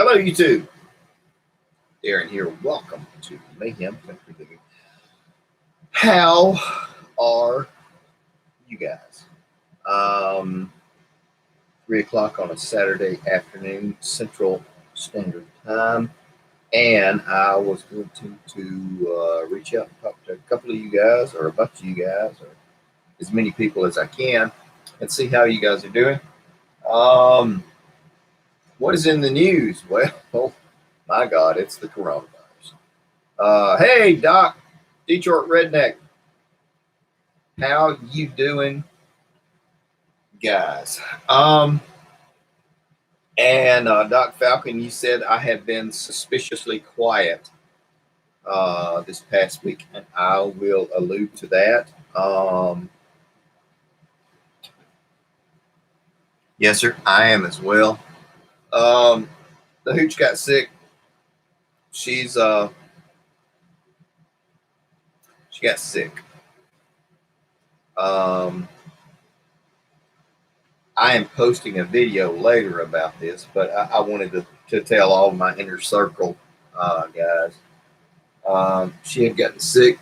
Hello, YouTube. Darren here. Welcome to Mayhem Country Living. How are you guys? 3 o'clock on a Saturday afternoon, Central Standard Time. And I was going to reach out and talk to a couple of you guys, or a bunch of you guys, or as many people as I can, and see how you guys are doing. What is in the news? Well, oh my God, it's the coronavirus. Hey, Doc, Detroit Redneck. How you doing, guys? And Doc Falcon, you said I have been suspiciously quiet this past week, and I will allude to that. Yes, sir, I am as well. The hooch got sick. She got sick. I am posting a video later about this, but I wanted to tell all my inner circle guys. She had gotten sick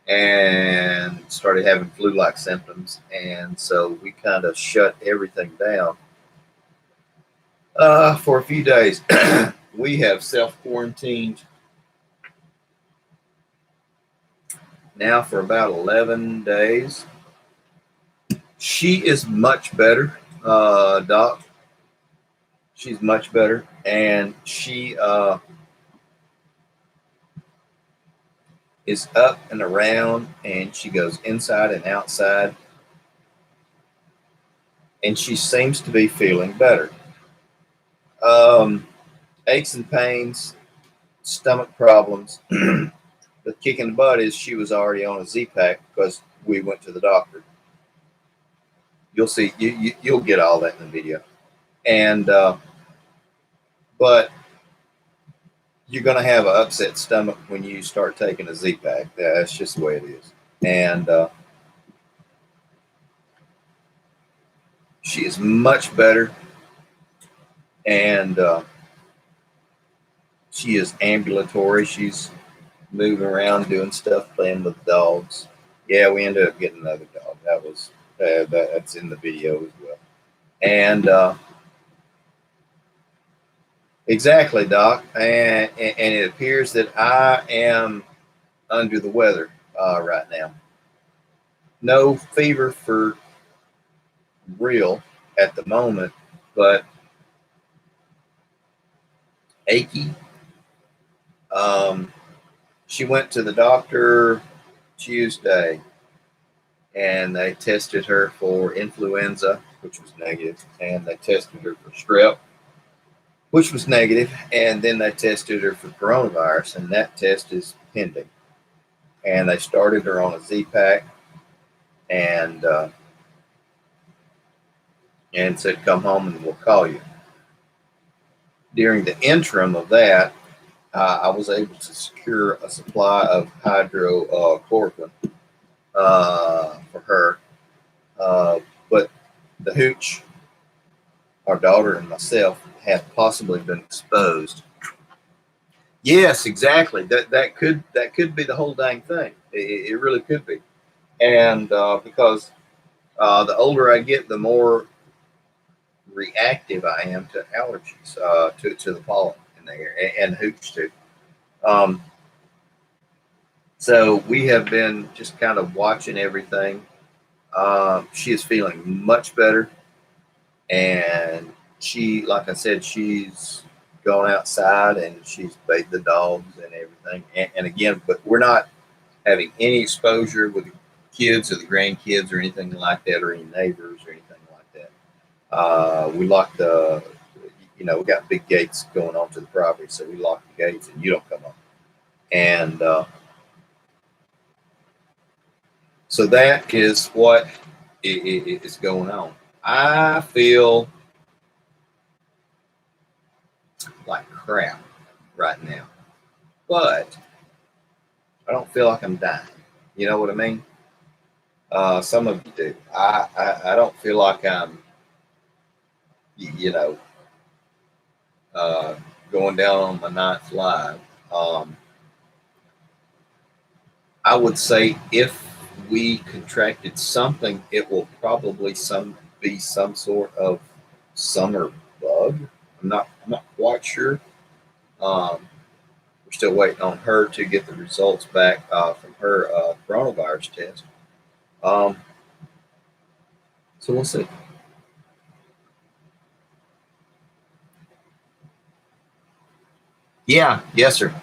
and started having flu-like symptoms, and so we kind of shut everything down for a few days. We have self-quarantined now for about 11 days. She is much better, Doc. She's much better, and she is up and around, and she goes inside and outside, and she seems to be feeling better. Aches and pains, stomach problems. The kick in the butt is she was already on a Z-Pack because we went to the doctor. You'll see, you'll get all that in the video. And but you're going to have an upset stomach when you start taking a Z-Pack. That's just the way it is. And she is much better. And she is ambulatory. She's moving around, doing stuff, playing with dogs. Yeah, we ended up getting another dog. That was that's in the video as well. And exactly, Doc. And it appears that I am under the weather right now. No fever for real at the moment, but achy. She went to the doctor Tuesday, and they tested her for influenza, which was negative, and they tested her for strep, which was negative, and then they tested her for coronavirus, and that test is pending. And they started her on a Z-Pack, and said, come home and we'll call you. During the interim of that, I was able to secure a supply of hydrochloroquine for her. But the hooch, our daughter, and myself have possibly been exposed. Yes, exactly. That could be the whole dang thing. It really could be. And because the older I get, the more reactive I am to allergies, to the pollen in the air, and hooch too. So we have been just kind of watching everything. She is feeling much better, and she, like I said, she's gone outside and she's bathed the dogs and everything. And again, but we're not having any exposure with the kids or the grandkids or anything like that, or any neighbors or anything like that. We locked we got big gates going onto the property, so we lock the gates and you don't come on. And so that is what is going on. I feel like crap right now, but I don't feel like I'm dying. You know what I mean? Some of you do. I don't feel like I'm, going down on my 9th live. I would say if we contracted something, it will probably be some sort of summer bug. I'm not quite sure. We're still waiting on her to get the results back from her coronavirus test. Um, so we'll see. Yeah, yes, sir.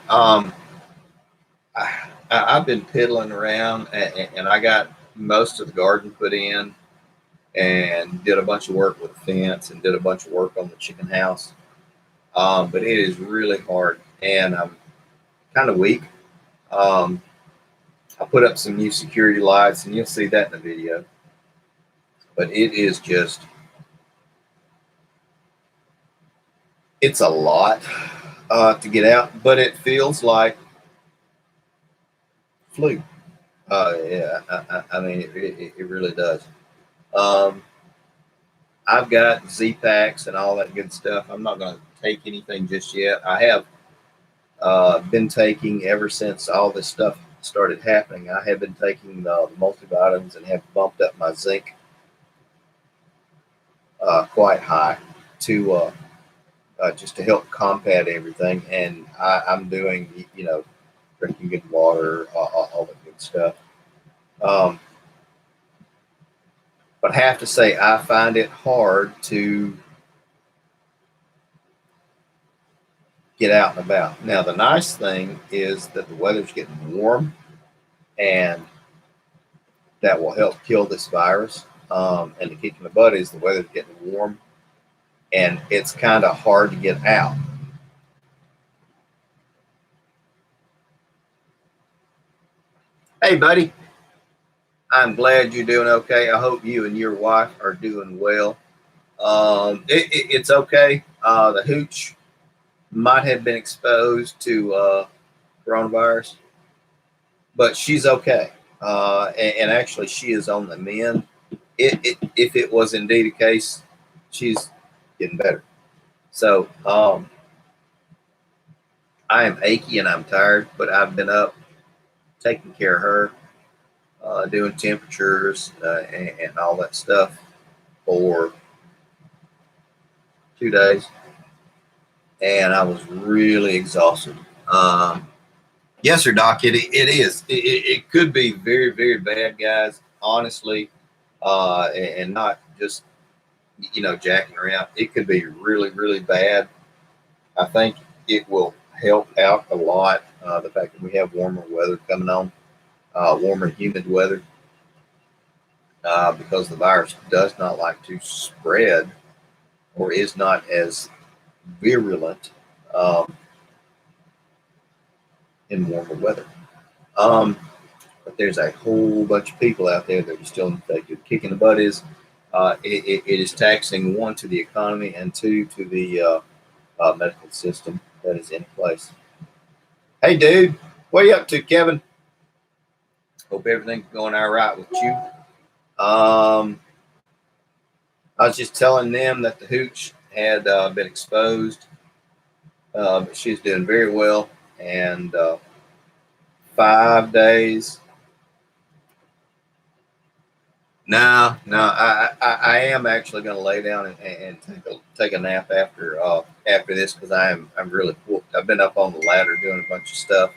I've been piddling around, and I got most of the garden put in, and did a bunch of work with the fence, and did a bunch of work on the chicken house. But it is really hard, and I'm kind of weak. Um, I put up some new security lights, and you'll see that in the video. But it is just, it's a lot to get out, but it feels like flu. Yeah, I mean, it really does. Um, I've got Z-Packs and all that good stuff. I'm not going to take anything just yet. I have been taking ever since all this stuff started happening. I have been taking the multivitamins and have bumped up my zinc quite high to just to help combat everything. And I'm doing, drinking good water, all that good stuff. But I have to say, I find it hard to get out and about. Now, the nice thing is that the weather's getting warm, and that will help kill this virus. And the kick in the butt is the weather's getting warm, and it's kind of hard to get out. Hey, buddy. I'm glad you're doing okay. I hope you and your wife are doing well. It's okay. The hooch might have been exposed to coronavirus, but she's okay. And actually, she is on the mend. If it was indeed a case, she's getting better. So I am achy and I'm tired, but I've been up taking care of her, doing temperatures and all that stuff for 2 days, and I was really exhausted. Yes, sir, Doc. It is. It could be very, very bad, guys. Honestly, and not just jacking around. It could be really, really bad. I think it will help out a lot. The fact that we have warmer weather coming on, warmer, humid weather, because the virus does not like to spread, or is not as virulent in warmer weather. But there's a whole bunch of people out there that are still infected. Kicking the butt is it is taxing, one, to the economy, and two, to the medical system that is in place. Hey, dude, what are you up to, Kevin? Hope everything's going all right with you. I was just telling them that the hooch had been exposed, but she's doing very well. And 5 days. No, I am actually going to lay down and take a nap after this, because I'm really whooped. I've been up on the ladder doing a bunch of stuff.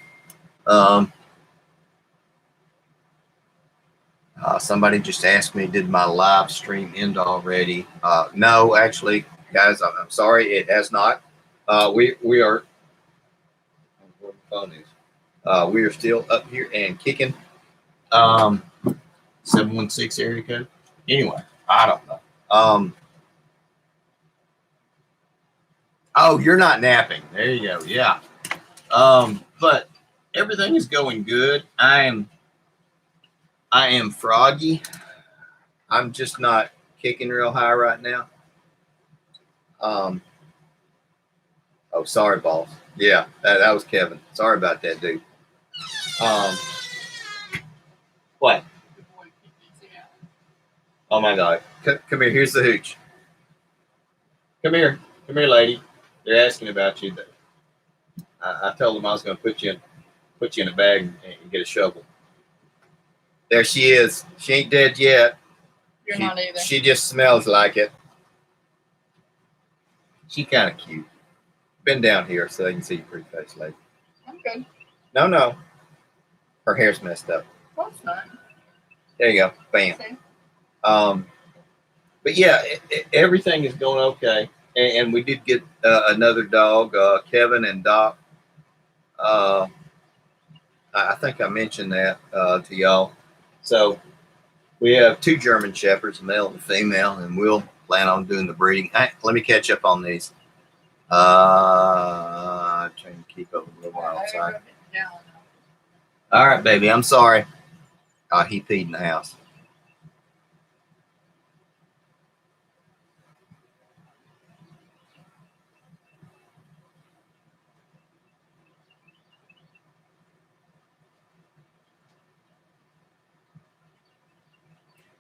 Somebody just asked me, did my live stream end already? No, actually, guys, I'm sorry, it has not. We are. Where the phone is. We are still up here and kicking. 716 area code. Anyway, I don't know. Oh, you're not napping. There you go. Yeah. But everything is going good. I am froggy. I'm just not kicking real high right now. Oh, sorry, boss. Yeah, that was Kevin. Sorry about that, dude. What? Oh my God. Come here. Here's the hooch. Come here, lady. They're asking about you. I told them I was going to put you in a bag and get a shovel. There she is. She ain't dead yet. You're not either. She just smells like it. She kind of cute. Been down here so they can see your pretty face, lady. I'm good. No. Her hair's messed up. Well, it's not. There you go. Bam. Okay. But yeah, everything is going okay. And we did get another dog, Kevin and Doc. I think I mentioned that to y'all. So we have 2 German Shepherds, a male and a female, and we'll plan on doing the breeding. Let me catch up on these. Trying to keep up a little while outside. All right, baby. I'm sorry. He peed in the house.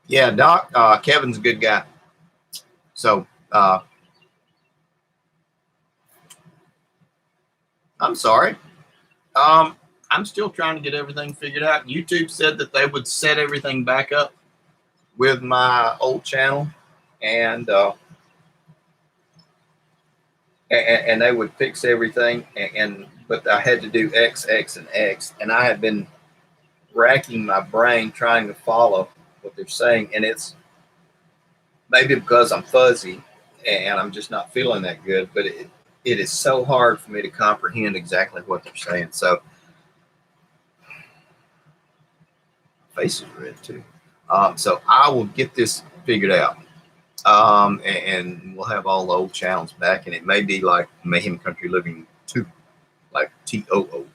Yeah, Doc, Kevin's a good guy. So, I'm sorry. I'm still trying to get everything figured out. YouTube said that they would set everything back up with my old channel, and they would fix everything. But I had to do X, and X, and I have been racking my brain trying to follow what they're saying, and it's maybe because I'm fuzzy and I'm just not feeling that good, but it is so hard for me to comprehend exactly what they're saying. So face is red too. So I will get this figured out. And we'll have all the old channels back, and it may be like Mayhem Country Living 2, like TOO.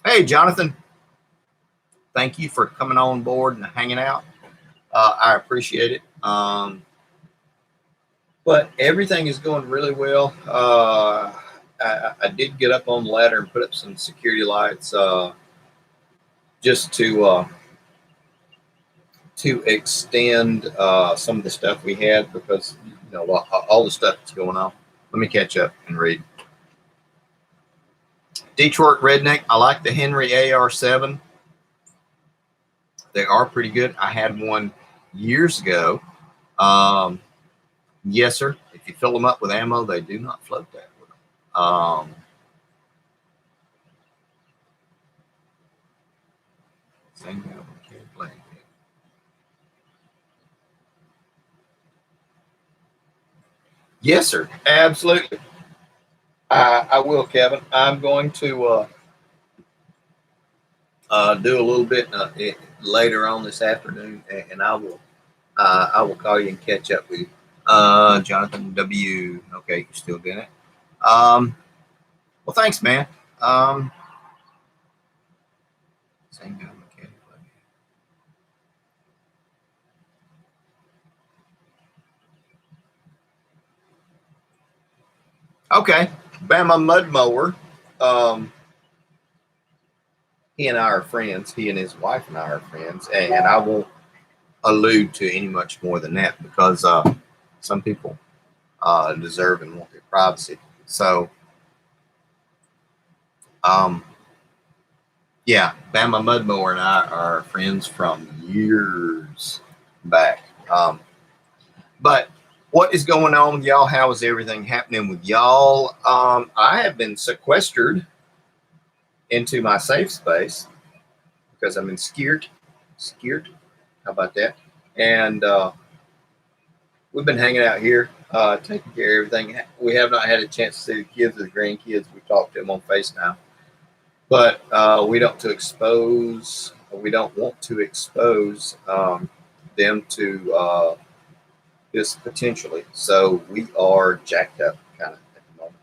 Hey, Jonathan, thank you for coming on board and hanging out. I appreciate it. But everything is going really well. I did get up on the ladder and put up some security lights just to extend some of the stuff we had, because all the stuff that's going on. Let me catch up and read. Detroit Redneck. I like the Henry AR7. They are pretty good. I had one years ago. Yes, sir. If you fill them up with ammo, they do not float that with them. Same guy with Kid Blank. Yes, sir. Absolutely. I will, Kevin. I'm going to do a little bit later on this afternoon, and I will call you and catch up with you. Jonathan W. Okay, you're still doing it. Well, thanks, man. Same guy. Okay, Bama Mud Mower. He and I are friends. He and his wife and I are friends, and I won't allude to any much more than that, because some people deserve and want their privacy. So, yeah, Bama Mud Mower and I are friends from years back. But what is going on with y'all? How is everything happening with y'all? I have been sequestered into my safe space because I'm in scared. How about that? And we've been hanging out here, taking care of everything. We have not had a chance to see the kids or the grandkids. We talked to them on FaceTime, but we don't want to expose them to this potentially. So we are jacked up kind of at the moment.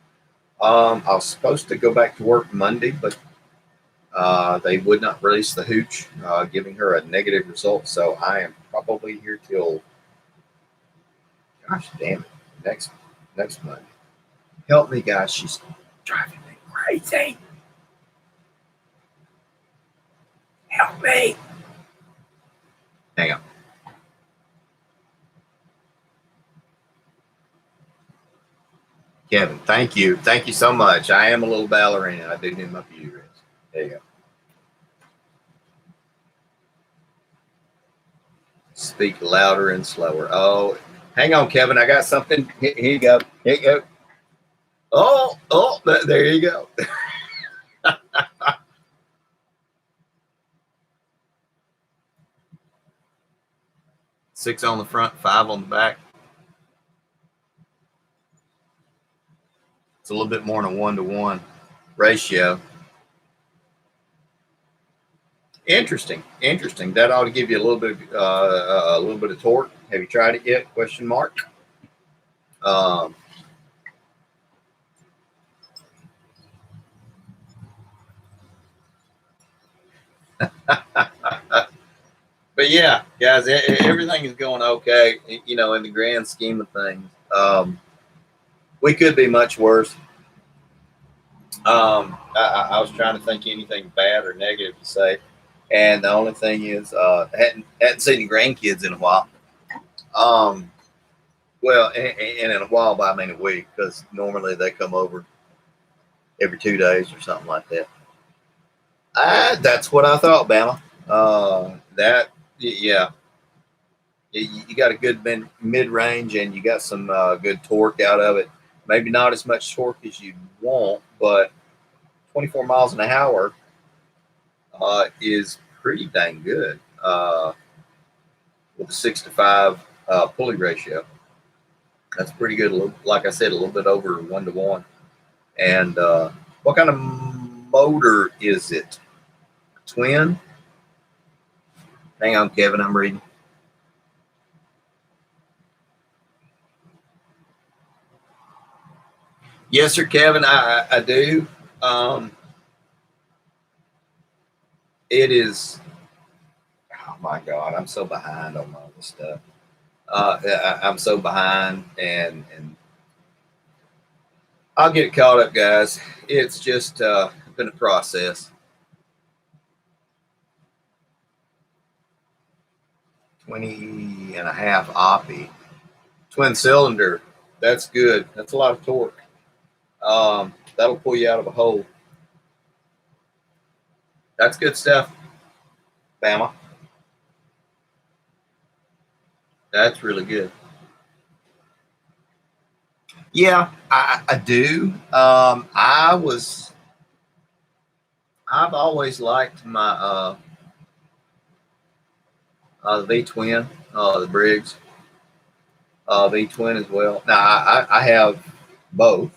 I was supposed to go back to work Monday, but they would not release the hooch, giving her a negative result. So I am probably here till, gosh damn it, next Monday. Help me, guys. She's driving me crazy. Help me. Hang on. Kevin, thank you. Thank you so much. I am a little ballerina. I do need my beauty rest. There you go. Speak louder and slower. Oh, hang on, Kevin. I got something. Here you go. Here you go. Oh, there you go. 6 on the front, 5 on the back. It's a little bit more than a 1-to-1 ratio. Interesting. That ought to give you a little bit of torque. Have you tried it yet? Question mark. But yeah, guys, everything is going okay. You know, in the grand scheme of things, we could be much worse. I was trying to think anything bad or negative to say, and the only thing is, hadn't seen the grandkids in a while. Well, and in a while, by I mean a week, because normally they come over every 2 days or something like that. That's what I thought, Bama. Yeah, you got a good mid range, and you got some good torque out of it. Maybe not as much torque as you want, but 24 miles an hour is pretty dang good with a 6-to-5 pulley ratio. That's pretty good. Like I said, a little bit over 1-to-1. And what kind of motor is it? Twin? Hang on, Kevin, I'm reading. Yes, sir, Kevin, I do. It is, oh my God, I'm so behind on all this stuff. I'm so behind, and I'll get caught up, guys. It's just been a process. 20.5 oppie. Twin cylinder. That's good. That's a lot of torque. That'll pull you out of a hole. That's good stuff, Bama. That's really good. Yeah, I do. I've always liked my V twin, the Briggs V twin as well. Now I have both,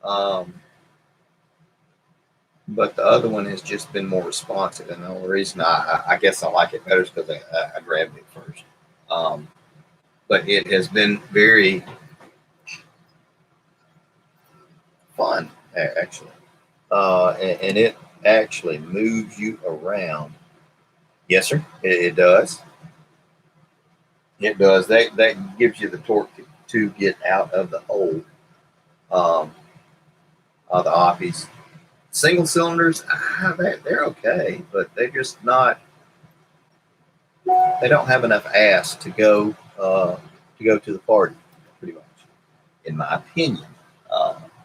but the other one has just been more responsive, and the only reason I guess I like it better is because I grabbed it first. But it has been very fun, actually, and it actually moves you around. Yes, sir, it does. It does. That gives you the torque to get out of the hole. The oppies, single cylinders, they're okay, but they're just not. They don't have enough ass to go to the party, pretty much, in my opinion.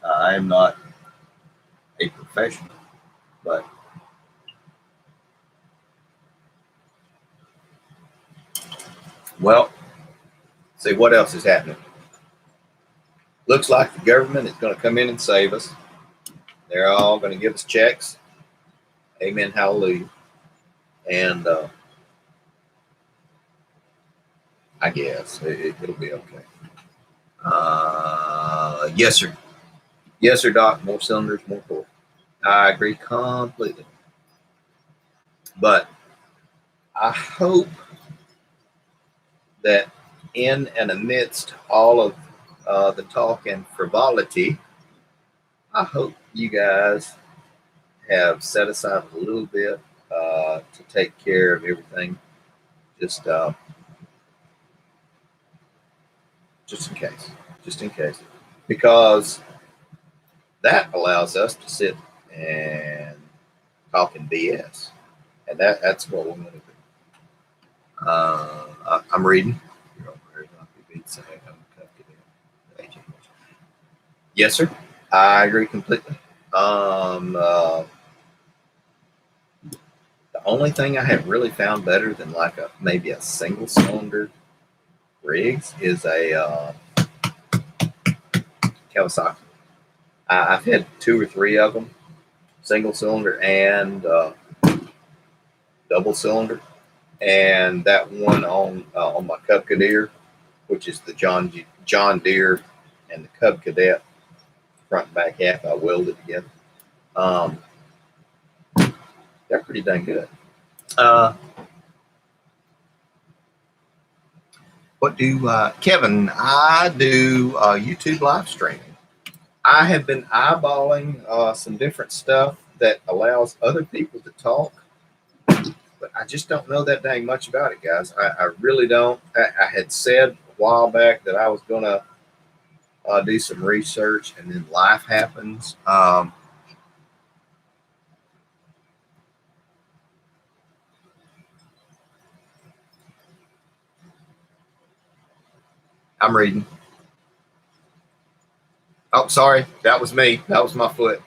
I am not a professional, but well, see what else is happening. Looks like the government is going to come in and save us. They're all going to give us checks. Amen, hallelujah. And I guess it'll be okay. Yes, sir. Yes, sir, Doc. More cylinders, more torque. I agree completely. But I hope that in and amidst all of the talk and frivolity, I hope you guys have set aside a little bit to take care of everything, just in case, because that allows us to sit and talk in BS, and that's what we're going to do. I'm reading. Yes, sir. I agree completely. The only thing I have really found better than like maybe a single cylinder rigs is a Kawasaki. I've had two or three of them, single cylinder and double cylinder, and that one on my Cub Cadet, which is the John Deere and the Cub Cadet front and back half, I welded together. Um, they're pretty dang good. What do Kevin? I do YouTube live streaming. I have been eyeballing some different stuff that allows other people to talk, but I just don't know that dang much about it, guys. I really don't. I had said a while back that I was going to do some research, and then life happens. I'm reading. Oh, sorry. That was me. That was my foot.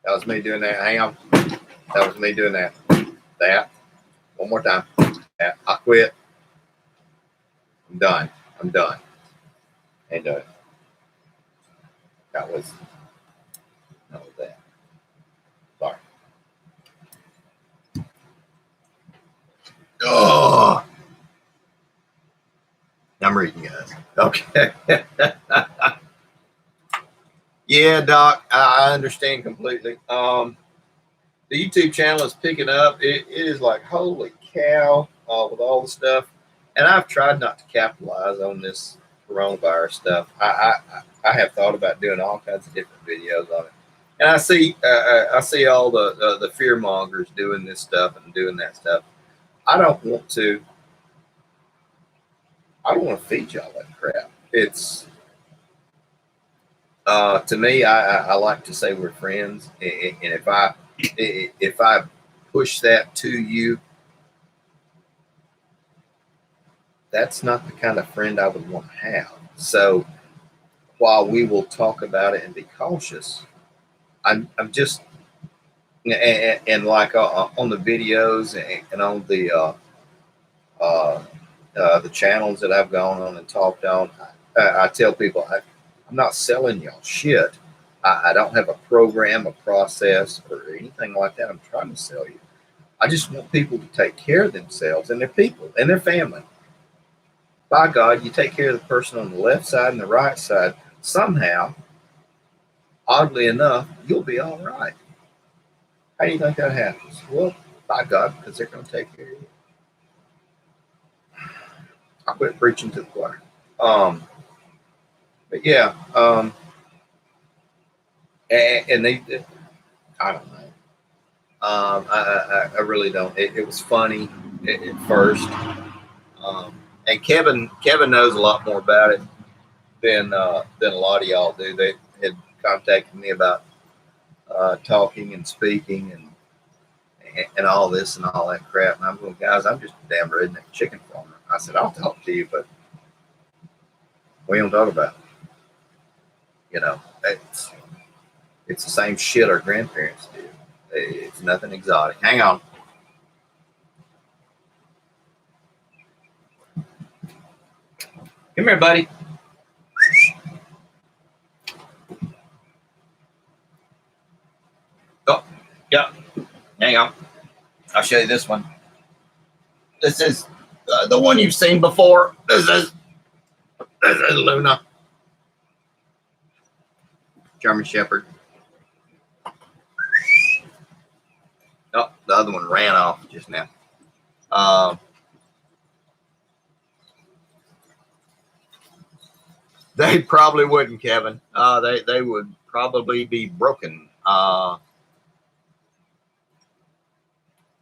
That was me doing that. Hang on. That was me doing that. That. One more time. That. I quit. I'm done. I'm done. Ain't done. That was that. Sorry. Oh, I'm reading, guys. Okay. Yeah, Doc, I understand completely. The YouTube channel is picking up. It is like, holy cow, with all the stuff. And I've tried not to capitalize on this coronavirus stuff. I have thought about doing all kinds of different videos on it. And I see all the fear mongers doing this stuff and doing that stuff. I don't want to. I don't want to feed y'all that crap. It's to me. I like to say we're friends, and if I push that to you, that's not the kind of friend I would want to have. So while we will talk about it and be cautious, I'm just and like on the videos and on the channels that I've gone on and talked on, I tell people I'm not selling y'all shit. I don't have a program, a process, or anything like that. I'm trying to sell you. I just want people to take care of themselves and their people and their family. By God, you take care of the person on the left side and the right side. Somehow, oddly enough, you'll be all right. How do you think that happens? Well, by God, because they're going to take care of you. I quit preaching to the choir. But yeah, and they, I don't know. I really don't. It was funny at first, and Kevin knows a lot more about it than a lot of y'all do. They had contacted me about talking and speaking and all this and all that crap. And I'm going, guys, I'm just a damn redneck chicken farmer. I said, I'll talk to you, but we don't talk about it. You know, it's the same shit our grandparents did. It's nothing exotic. Hang on. Come here, buddy. Oh, yeah. Hang on. I'll show you this one. This is the one you've seen before. This is Luna. German Shepherd. Oh, the other one ran off just now. They probably wouldn't, Kevin. They would probably be broken.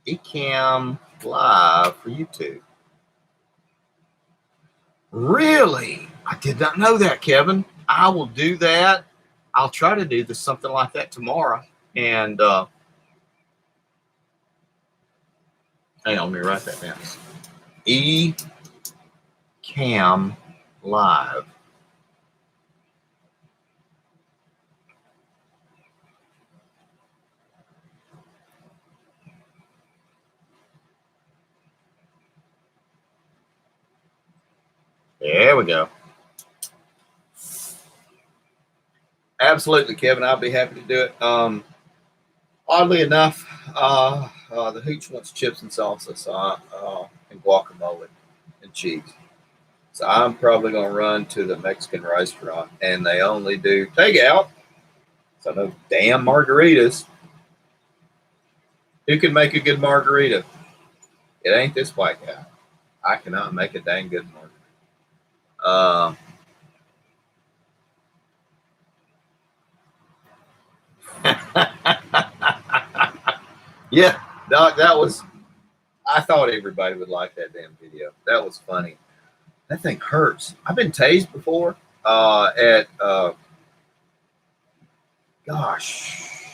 Ecamm Live for YouTube. Really? I did not know that, Kevin. I will do that. I'll try to do something like that tomorrow. And hang on, let me write that down. Ecamm Live. There we go. Absolutely, Kevin. I'll be happy to do it. Oddly enough, the hooch wants chips and salsa, and guacamole and cheese. So I'm probably going to run to the Mexican restaurant, and they only do takeout. So no damn margaritas. Who can make a good margarita? It ain't this white guy. I cannot make a dang good margarita. Yeah, Doc, I thought everybody would like that damn video. That was funny. That thing hurts. I've been tased before gosh,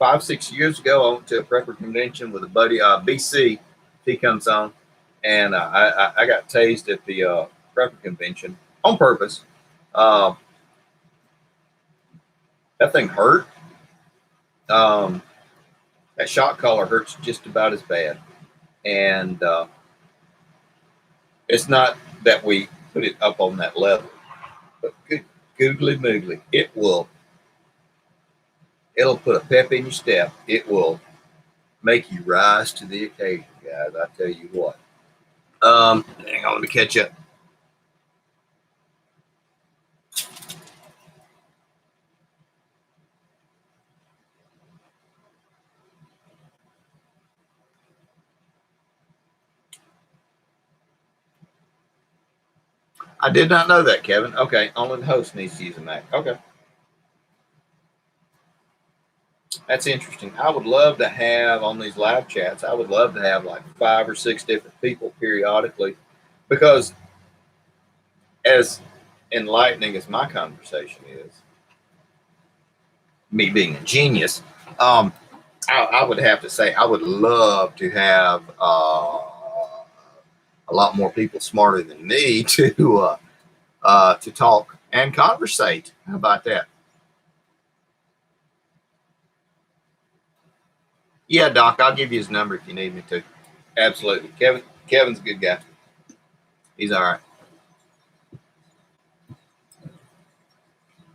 5-6 years ago. I went to a prepper convention with a buddy, BC. He comes on, and I got tased at the prepper convention on purpose. That thing hurt. That shot collar hurts just about as bad. And it's not that we put it up on that level, but good googly moogly, it'll put a pep in your step. It will make you rise to the occasion, guys. I tell you what. Hang on, let me catch up. I did not know that, Kevin. Okay, only the host needs to use a Mac. Okay. That's interesting. I would love to have on these live chats, I would love to have like 5 or 6 different people periodically, because as enlightening as my conversation is, me being a genius, I would have to say I would love to have a lot more people smarter than me to talk and conversate. How about that? Yeah, Doc, I'll give you his number if you need me to. Absolutely. Kevin's a good guy. He's all right.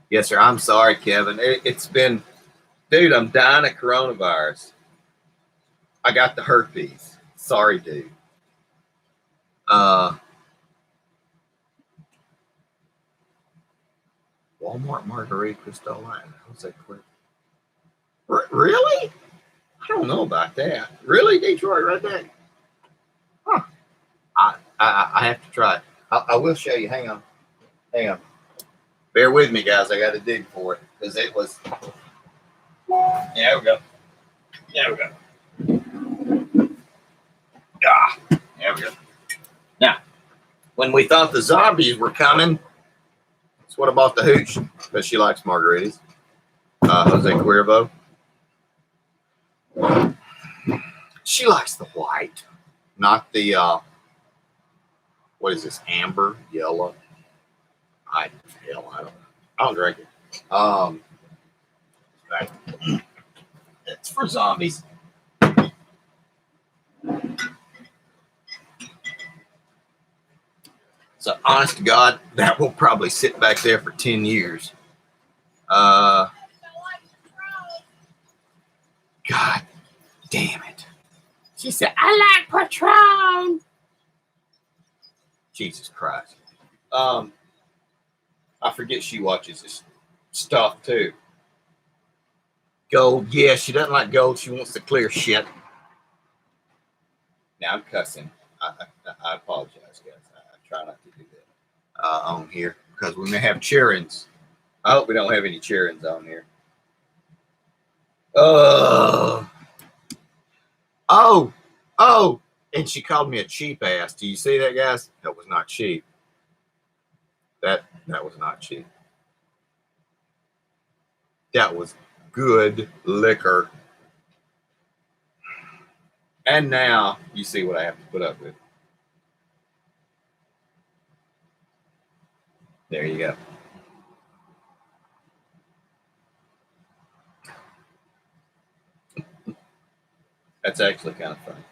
Yes, sir. I'm sorry, Kevin. It's been, dude, I'm dying of coronavirus. I got the herpes. Sorry, dude. Walmart Margarita Crystal Light. How's that quick? Really? I don't know about that. Really, Detroit, right there? Huh. I have to try it. I will show you. Hang on. Bear with me, guys. I got to dig for it because it was. Yeah, there we go. Ah, there we go. Now, when we thought the zombies were coming, that's what I bought the hooch because she likes margaritas. Jose Cuervo. She likes the white, not the what is this? Amber, yellow. I don't drink it. It's for zombies. So, honest to God, that will probably sit back there for 10 years. God damn it. She said, I like Patron. Jesus Christ. I forget she watches this stuff too. Gold. Yeah, she doesn't like gold. She wants the clear shit. Now I'm cussing. I apologize, guys. I try not to do that on here because we may have cheer-ins. I hope we don't have any cheer-ins on here. Oh, and she called me a cheap ass. Do you see that, guys? That was not cheap. That was not cheap. That was good liquor. And now you see what I have to put up with. There you go. That's actually kind of funny.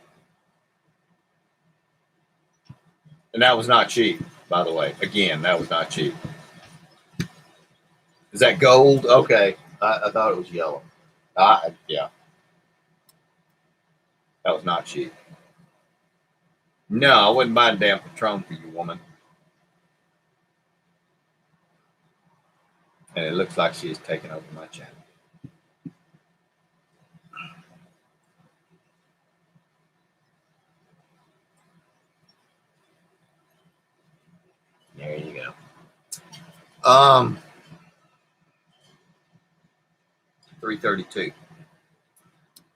And that was not cheap, by the way. Again, that was not cheap. Is that gold? Okay. I thought it was yellow. Yeah. That was not cheap. No, I wouldn't buy a damn Patron for you, woman. And it looks like she is taking over my channel. There you go. 332.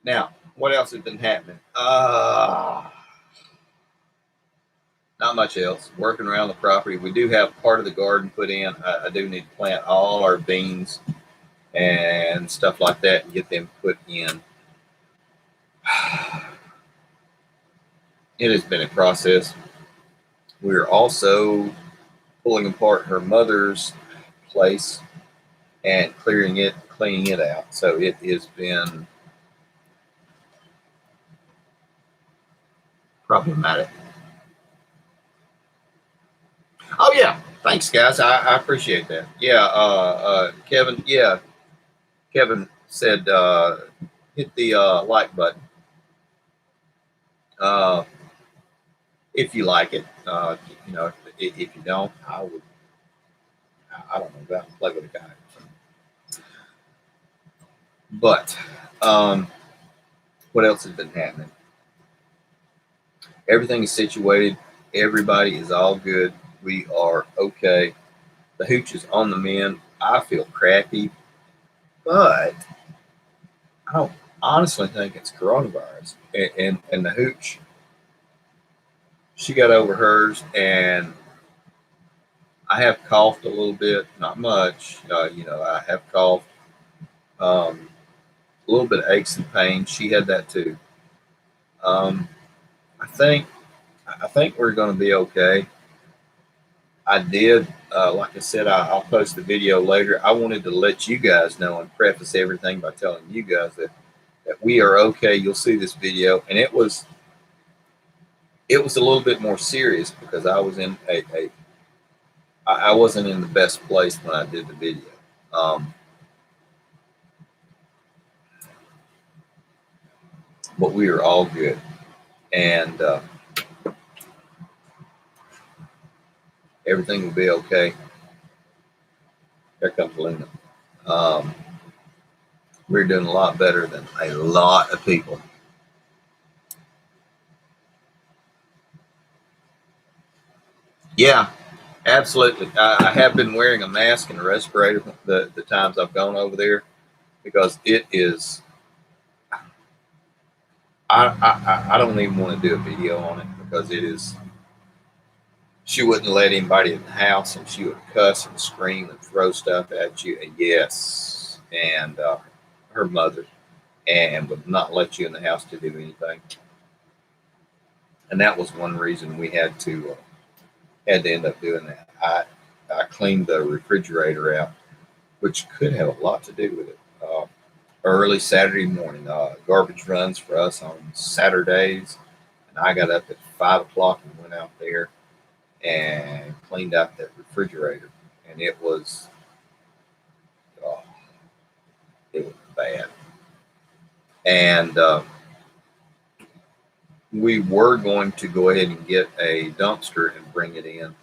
Now, what else has been happening? Not much else. Working around the property. We do have part of the garden put in. I do need to plant all our beans and stuff like that and get them put in. It has been a process. We're also pulling apart her mother's place and cleaning it out. So it has been problematic. Oh yeah, thanks guys. I appreciate that. Yeah, Kevin. Yeah, Kevin said hit the like button if you like it. You know, if you don't, I would. I don't know, go out and play with a guy. But what else has been happening? Everything is situated. Everybody is all good. We are okay. The hooch is on the mend. I feel crappy, but I don't honestly think it's coronavirus. And the hooch, she got over hers, and I have coughed a little bit, not much. You know, I have coughed, a little bit of aches and pains. She had that too. Um, I think we're going to be okay. I did, like I said, I'll post the video later. I wanted to let you guys know and preface everything by telling you guys that we are okay. You'll see this video, and it was a little bit more serious because I was in I wasn't in the best place when I did the video. But we are all good, and everything will be okay. Here comes Luna. We're doing a lot better than a lot of people. Yeah, absolutely. I have been wearing a mask and a respirator the times I've gone over there because it is. I don't even want to do a video on it because it is. She wouldn't let anybody in the house, and she would cuss and scream and throw stuff at you. And yes, and her mother, and would not let you in the house to do anything. And that was one reason we had to end up doing that. I cleaned the refrigerator out, which could have a lot to do with it. Early Saturday morning, garbage runs for us on Saturdays, and I got up at 5 o'clock and went out there and cleaned out that refrigerator, and it was bad. And we were going to go ahead and get a dumpster and bring it in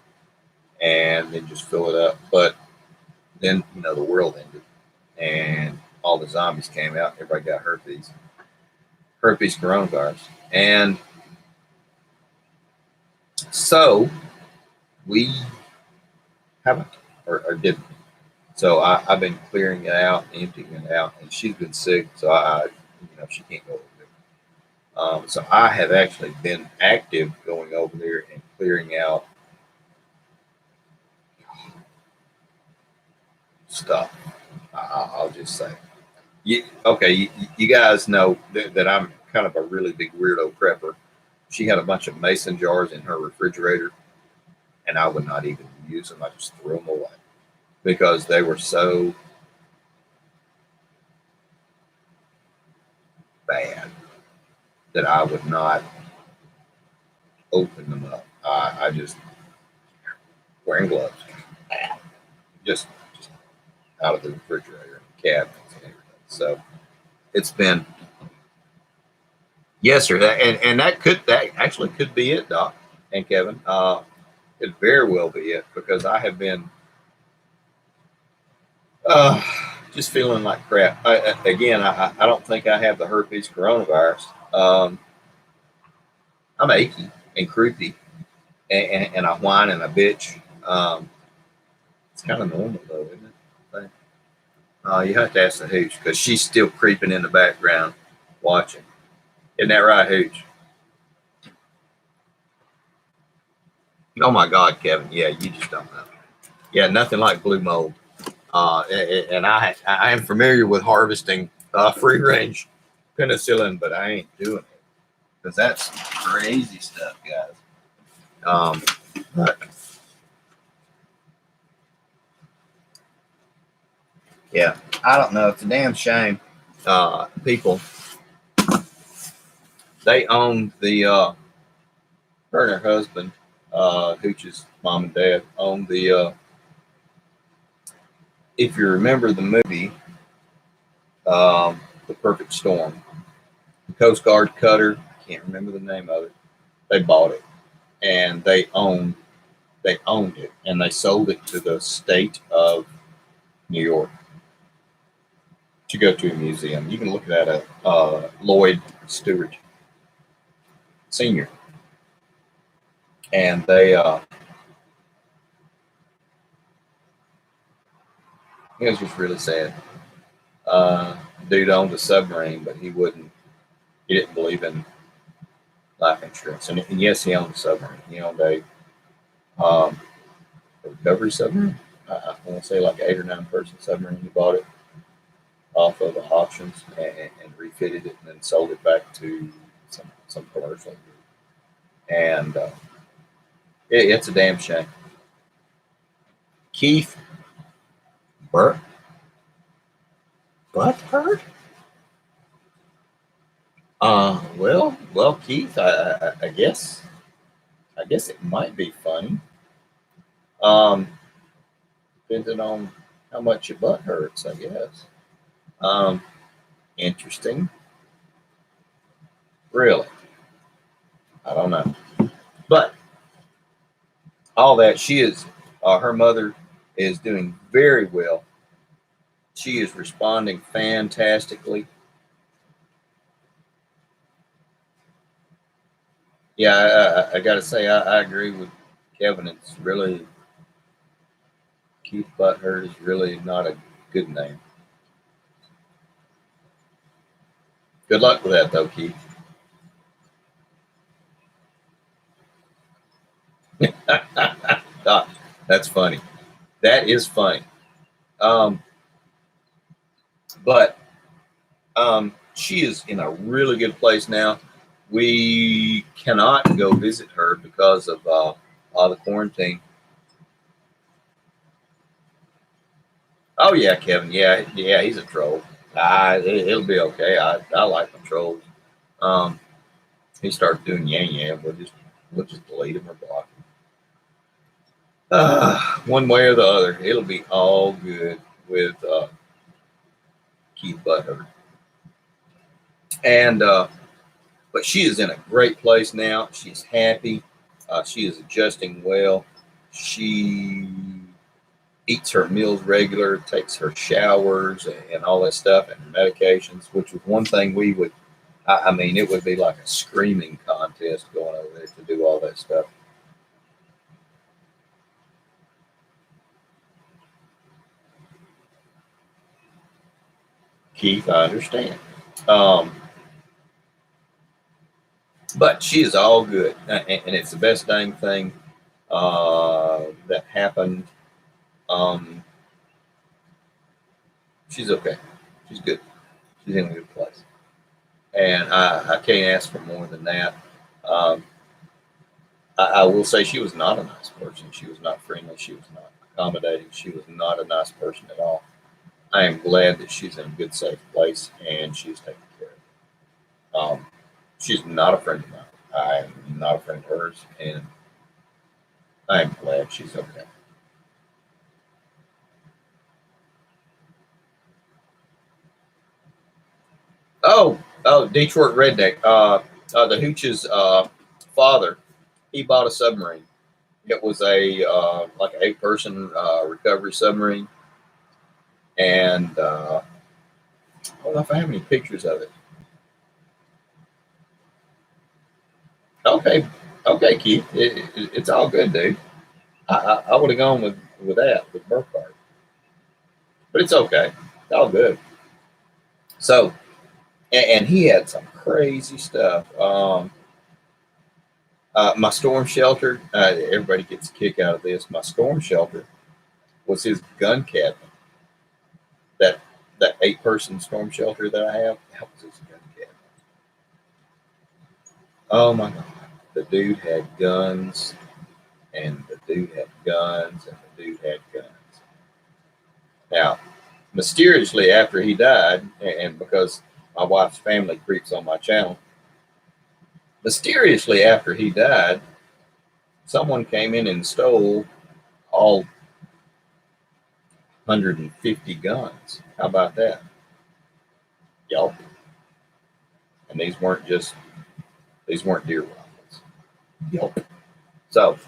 and then just fill it up. But then, you know, the world ended and all the zombies came out. Everybody got herpes coronavirus. And so we haven't or didn't. So I've been clearing it out, emptying it out, and she's been sick. So she can't go over there. So I have actually been active going over there and clearing out stuff. I'll just say, you guys know that I'm kind of a really big weirdo prepper. She had a bunch of mason jars in her refrigerator, and I would not even use them. I just threw them away because they were so bad that I would not open them up. I just wearing gloves. Just out of the refrigerator and cabinets and everything. So it's been, yes, sir. And that actually could be it, Doc and Kevin. It very well be it, because I have been just feeling like crap. I don't think I have the herpes coronavirus. I'm achy and croupy, and I whine and I bitch. It's kind of normal though, isn't it? I think. You have to ask the Hooch, because she's still creeping in the background watching. Isn't that right, Hooch? Oh my God, Kevin. Yeah, you just don't know. Yeah, nothing like blue mold. And I am familiar with harvesting free range penicillin, but I ain't doing it, because that's crazy stuff, guys. But yeah, I don't know. It's a damn shame. People, they owned the her and her husband, Hooch's mom and dad, owned the. If you remember the movie, The Perfect Storm, the Coast Guard cutter, can't remember the name of it. They bought it, and they owned it, and they sold it to the state of New York to go to a museum. You can look that up. Lloyd Stewart Sr. And they it was just really sad. Dude owned a submarine, but he didn't believe in life insurance. And yes, he owned a submarine. He owned a recovery submarine. I want to say like an 8 or 9 person submarine. He bought it off of the auctions and refitted it, and then sold it back to some commercial. And it's a damn shame. Keith Butthurt? Well, Keith, I guess it might be funny. Depending on how much your butt hurts, I guess. Interesting. Really, I don't know. But all that, her mother is doing very well. She is responding fantastically. Yeah, I got to say, I agree with Kevin. It's really, Keith Butthurt is really not a good name. Good luck with that, though, Keith. That's funny. That is funny. But she is in a really good place now. We cannot go visit her because of the quarantine. Oh yeah, Kevin. Yeah, he's a troll. It'll be okay. I like the trolls. He starts doing yang. We'll just delete him or block him. One way or the other, it'll be all good with Keith Butthurt. And but she is in a great place now. She's happy. She is adjusting well. She eats her meals regular, takes her showers and all that stuff, and medications, which was one thing we would. I mean, it would be like a screaming contest going over there to do all that stuff. Keith, I understand. But she is all good, and it's the best dang thing that happened. She's okay. She's good. She's in a good place, and I can't ask for more than that. I will say she was not a nice person. She was not friendly. She was not accommodating. She was not a nice person at all. I am glad that she's in a good, safe place and she's taken care of. She's not a friend of mine. I am not a friend of hers, and I am glad she's okay. Oh, Detroit Redneck. The Hooch's father, he bought a submarine. It was a like an 8-person recovery submarine, and I don't know if I have any pictures of it. Okay, okay, Keith, it's all good, dude. I would have gone with that with Burkhardt, but it's okay. It's all good. So, and he had some crazy stuff. My storm shelter. Everybody gets a kick out of this. My storm shelter was his gun cabinet. That 8-person storm shelter that I have, that was his gun cabinet. Oh my god, the dude had guns, and the dude had guns, and the dude had guns. Now, mysteriously after he died, and because my wife's family creeps on my channel, mysteriously after he died, someone came in and stole all 150 guns. How about that? Yup. And these weren't deer rifles. Yup. So,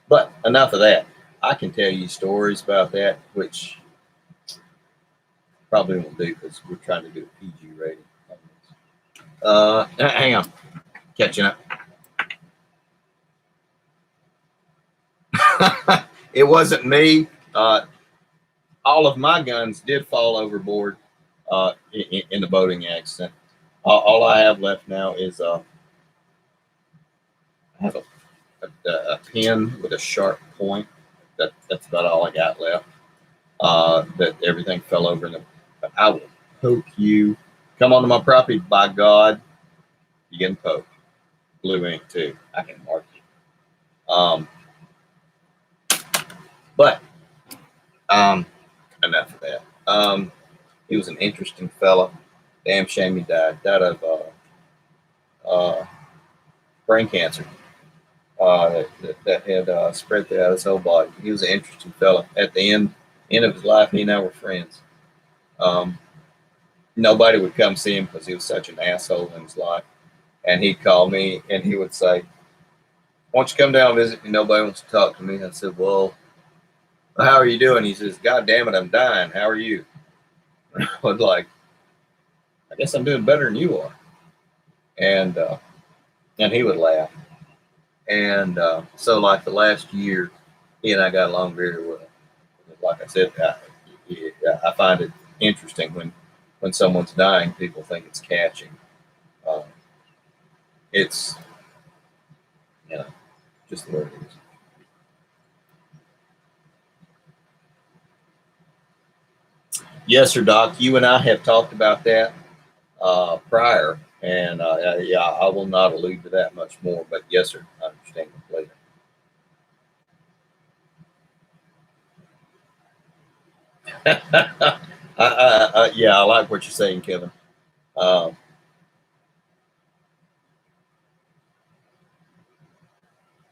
but enough of that. I can tell you stories about that, which probably won't do because we're trying to do a PG rating. Hang on. Catching up. It wasn't me. All of my guns did fall overboard in the boating accident. All I have left now is I have a pin with a sharp point. That's about all I got left. That everything fell over in the. I will poke you. Come onto my property, by God, you getting poked. Blue ink too. I can mark you. But enough of that. He was an interesting fella. Damn shame he died. Died of brain cancer that had spread throughout his whole body. He was an interesting fella. At the end of his life, he and I were friends. Nobody would come see him because he was such an asshole in his life. And he'd call me and he would say, "Why don't you come down and visit me? Nobody wants to talk to me." I said, "Well, how are you doing?" He says, "God damn it, I'm dying. How are you?" I was like, "I guess I'm doing better than you are." And he would laugh. And so, like the last year, he and I got along very well. Like I said, I find it interesting when someone's dying, people think it's catching. It's, just the way it is. Yes, sir, Doc. You and I have talked about that prior, and yeah, I will not allude to that much more. But yes, sir, I understand completely. Yeah, I like what you're saying, Kevin.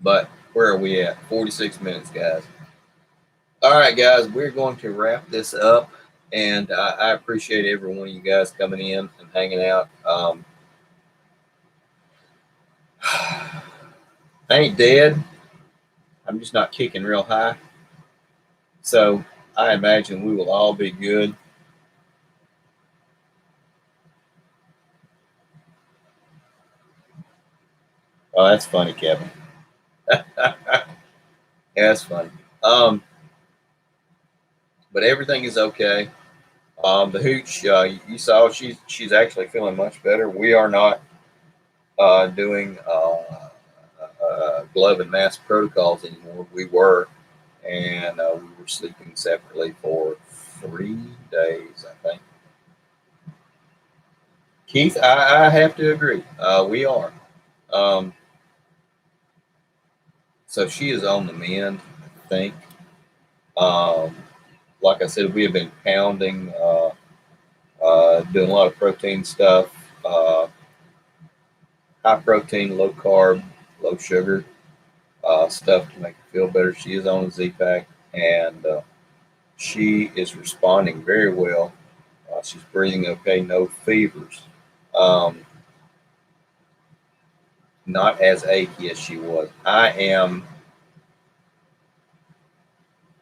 But where are we at? 46 minutes, guys. All right, guys, we're going to wrap this up. And I appreciate every one of you guys coming in and hanging out. I ain't dead. I'm just not kicking real high. So I imagine we will all be good. Oh, that's funny, Kevin. Yeah, that's funny. But everything is okay. The hooch, you saw, she's actually feeling much better. We are not doing glove and mask protocols anymore. We were, and we were sleeping separately for 3 days, I think. Keith, I have to agree. We are. So she is on the mend, I think. Like I said, we have been pounding, doing a lot of protein stuff, high protein, low carb, low sugar stuff to make her feel better. She is on a Z-Pack, and she is responding very well She's breathing okay, no fevers. Not as achy as she was. I am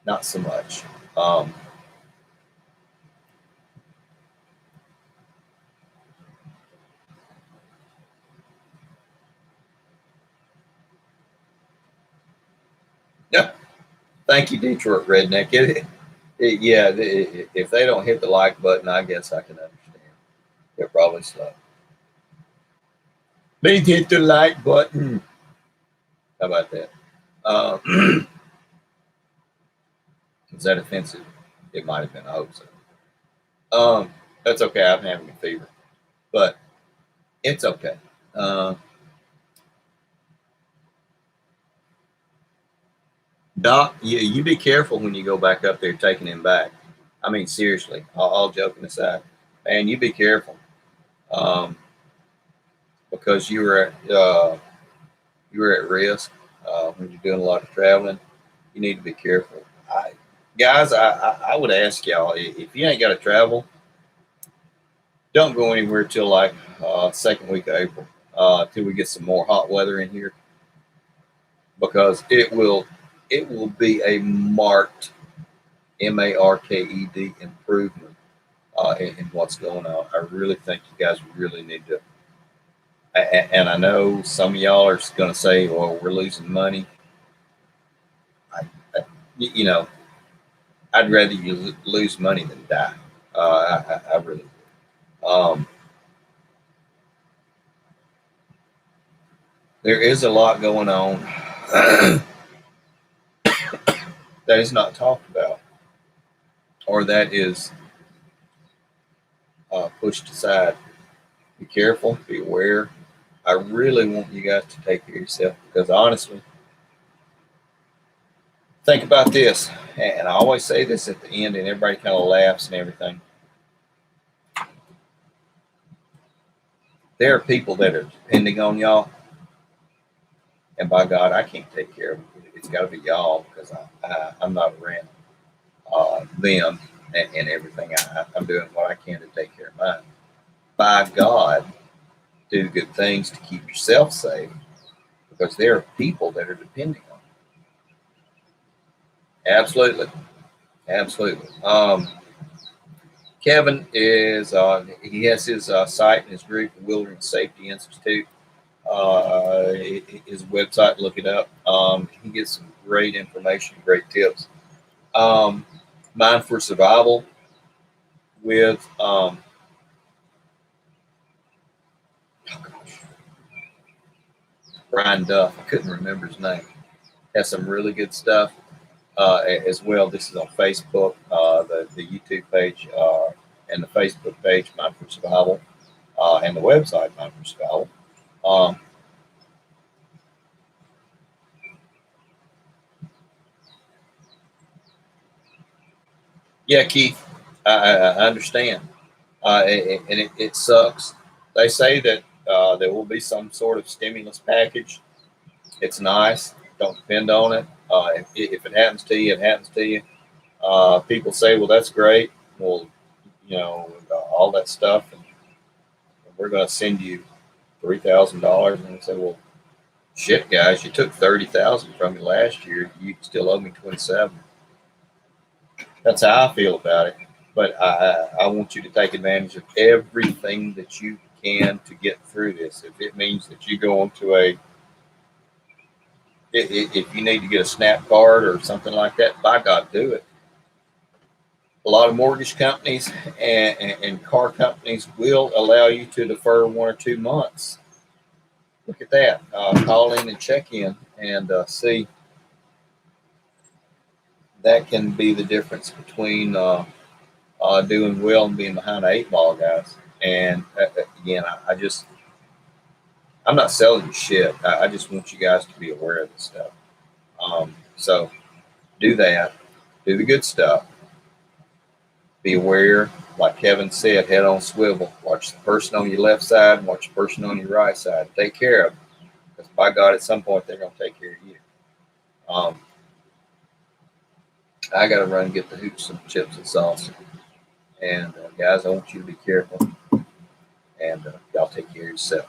not so much. Yeah, thank you, Detroit Redneck. If they don't hit the like button, I guess I can understand. They're probably slow. Please hit the like button. How about that? Is that offensive? It might have been. I hope so. That's okay. I'm having a fever, but it's okay. Doc, you be careful when you go back up there taking him back. I mean, seriously, all joking aside, man, you be careful, because you were at risk when you're doing a lot of traveling. You need to be careful. Guys, I would ask y'all, if you ain't got to travel, don't go anywhere till like second week of April, till we get some more hot weather in here, because it will be a marked MARKED improvement in what's going on. I really think you guys really need to. And I know some of y'all are going to say, "Well, we're losing money." I, you know, I'd rather you lose money than die. I really do. There is a lot going on that is not talked about, or that is pushed aside. Be careful, be aware. I really want you guys to take care of yourself, because honestly, think about this. And I always say this at the end, and everybody kind of laughs and everything. There are people that are depending on y'all, and by God, I can't take care of them. It's got to be y'all, because I'm not around them and everything. I'm doing what I can to take care of mine. By God, do good things to keep yourself safe, because there are people that are depending on you. Absolutely. Absolutely. Kevin is, he has his site and his group, Wilderness Safety Institute. His website, look it up. He gets some great information, great tips. Mind for Survival with, oh gosh, Brian Duff. I couldn't remember his name. Has some really good stuff as well. This is on Facebook, the YouTube page, and the Facebook page, Mind for Survival, and the website, Mind for Survival. Yeah, Keith, I understand, and it sucks. They say that there will be some sort of stimulus package. It's nice. Don't depend on it. If it happens to you, it happens to you. People say, "Well, that's great. Well, all that stuff, and we're going to send you $3,000." And they say, "Well, shit, guys, you took 30,000 from me last year. You still owe me 27." That's how I feel about it. But I want you to take advantage of everything that you can to get through this. If it means that you go onto if you need to get a SNAP card or something like that, by God, do it. A lot of mortgage companies and car companies will allow you to defer 1 or 2 months. Look at that. Call in and check in and see. That can be the difference between doing well and being behind the 8 ball, guys. And again, I'm not selling you shit. I just want you guys to be aware of this stuff. So do that. Do the good stuff. Be aware, like Kevin said, head on swivel. Watch the person on your left side and watch the person on your right side. Take care of them, because by God, at some point, they're going to take care of you. I got to run and get the hoops some chips and sauce. And guys, I want you to be careful. And y'all take care of yourself.